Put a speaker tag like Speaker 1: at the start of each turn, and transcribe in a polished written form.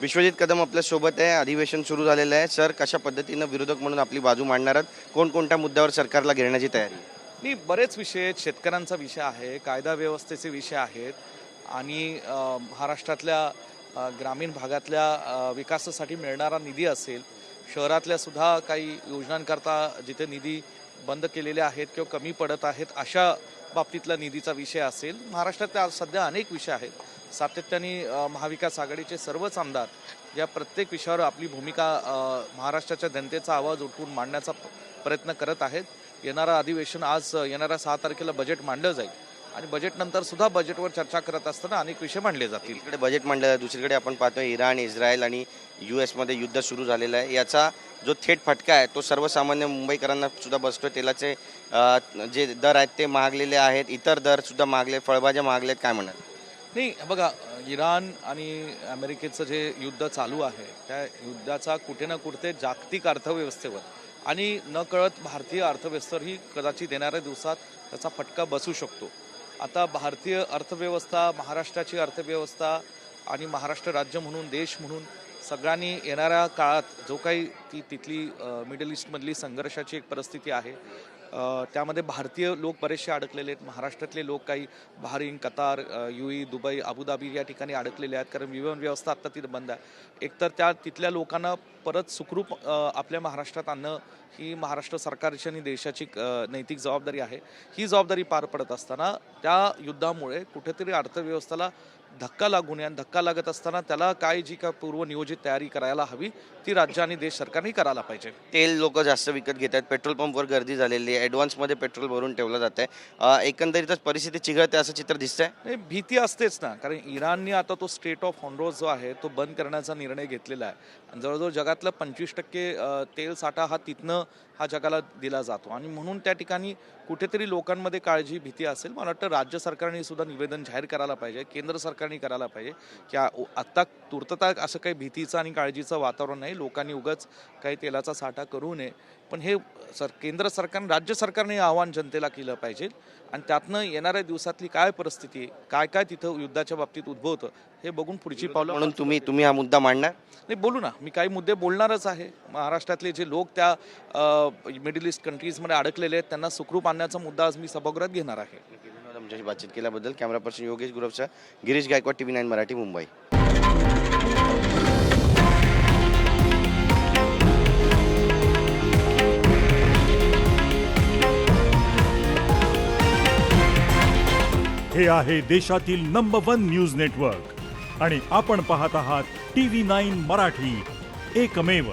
Speaker 1: विश्वजित कदम आपल्या सोबत आहे. अधिवेशन सुरू झालेलं आहे. सर, कशा पद्धतीनं विरोधक म्हणून आपली बाजू मांडणार आहात? कोणकोणत्या मुद्द्यावर सरकारला घेण्याची तयारी?
Speaker 2: नाही, बरेच विषय आहेत. शेतकऱ्यांचा विषय आहे, कायदा व्यवस्थेचे विषय आहेत आणि महाराष्ट्रातल्या ग्रामीण भागातल्या विकासासाठी मिळणारा निधी असेल, शहरातल्या सुद्धा काही योजनांकरता जिथे निधी बंद केलेले आहेत किंवा कमी पडत आहेत अशा बाबतीतला निधीचा विषय असेल. महाराष्ट्रात आज सध्या अनेक विषय आहेत. सातत्याने महाविकास आघाडीचे सर्वच आमदार या प्रत्येक विषयावर आपली भूमिका महाराष्ट्राच्या जनतेचा आवाज उठवून मांडण्याचा प्रयत्न करत आहेत. येणारं अधिवेशन आज येणाऱ्या 6 तारखेला बजेट मांडलं जाईल आणि बजेटनंतर सुद्धा बजेटवर चर्चा करत असताना अनेक विषय मांडले जातील.
Speaker 1: इकडे बजेट मांडलं, दुसरीकडे आपण पाहतोय इराण, इस्रायल आणि US मध्ये युद्ध सुरू झालेलं आहे. याचा जो थेट फटका आहे तो सर्वसामान्य मुंबईकरांना सुद्धा बसतोय. तेलाचे जे दर आहेत ते महागलेले आहेत, इतर दर सुद्धा महागले, फळभाज्या महागलेत. काय म्हणाल?
Speaker 2: नाही, बघा, इराण आणि अमेरिकेचं जे युद्ध चालू आहे त्या युद्धाचा कुठे ना कुठे जागतिक अर्थव्यवस्थेवर आणि नकळत भारतीय अर्थव्यवस्थेवरही कदाचित येणाऱ्या दिवसात त्याचा फटका बसू शकतो. आता भारतीय अर्थव्यवस्था, महाराष्ट्राची अर्थव्यवस्था आणि महाराष्ट्र राज्य म्हणून, देश म्हणून सगळ्यांनी येणाऱ्या काळात जो काही तिथली मिडल ईस्टमधली संघर्षाची एक परिस्थिती आहे त्यामध्ये भारतीय लोक बरेचसे अडकलेले आहेत. महाराष्ट्रातले लोक काही Bahrain, Qatar, UAE, Dubai, Abu Dhabi या ठिकाणी अडकलेले आहेत, कारण विमान व्यवस्था आत्ता तिथं बंद आहे. एकतर तिथल्या लोकांना परत सुखरूप आपल्या महाराष्ट्रात आणणं ही महाराष्ट्र सरकारची आणि देशाची नैतिक जबाबदारी आहे. ही जबाबदारी पार पडत असताना त्या युद्धामुळे कुठेतरी अर्थव्यवस्थेला धक्का लागू नये आणि धक्का लागत असताना त्याला काय जी का पूर्वनियोजित तयारी करायला हवी ती राज्य आणि देश सरकारने करायला पाहिजे.
Speaker 1: तेल लोक जास्त विकत घेत आहेत, पेट्रोल पंपवर गर्दी झालेली आहे, ॲडव्हान्समध्ये पेट्रोल भरून ठेवलं जात आहे. एकंदरीतच परिस्थिती चिघळते असं चित्र दिसतंय.
Speaker 2: भीती असतेच ना, कारण इराणने आता तो स्टेट ऑफ हॉर्मोझ जो आहे तो बंद करण्याचा निर्णय घेतलेला आहे. जवळजवळ जगातला 25% तेल साठा हा तिथनं हा जगाला दिला जातो आणि म्हणून त्या ठिकाणी कुठेतरी लोकांमध्ये काळजी, भीती असेल. मला वाटतं राज्य सरकारने सुद्धा निवेदन जाहीर करायला पाहिजे, केंद्र सरकारने करायला पाहिजे की आत्ता तुर्तता असं काही भीतीचं आणि काळजीचं वातावरण नाही. लोकांनी उगाच काही तेलाचा साठा करू नये. पण हे केंद्र सरकार, राज्य सरकारने आव्हान जनतेला केलं पाहिजे आणि त्यातनं येणाऱ्या दिवसातली काय परिस्थिती, काय काय तिथं युद्धाच्या बाबतीत उद्भवतं हे बघून पुढची पावलं
Speaker 1: म्हणून तुम्ही हा मुद्दा मांडणार?
Speaker 2: नाही, बोलू ना. मी काही मुद्दे बोलणारच आहे. महाराष्ट्रातले जे लोक त्या मिडल ईस्ट कंट्रीजमध्ये अडकलेले आहेत त्यांना सुखरूप आणण्याचा मुद्दा आज मी सभागृहात घेणार आहे.
Speaker 1: आमच्याशी बातचीत केल्याबद्दल कॅमेरा पर्सन योगेश गुरवचा, गिरीश गायकवाड, TV9 मराठी, मुंबई.
Speaker 3: हे आहे देशातील नंबर 1 न्यूज नेटवर्क आणि आपण पाहत आहात TV9 मराठी, एकमेव.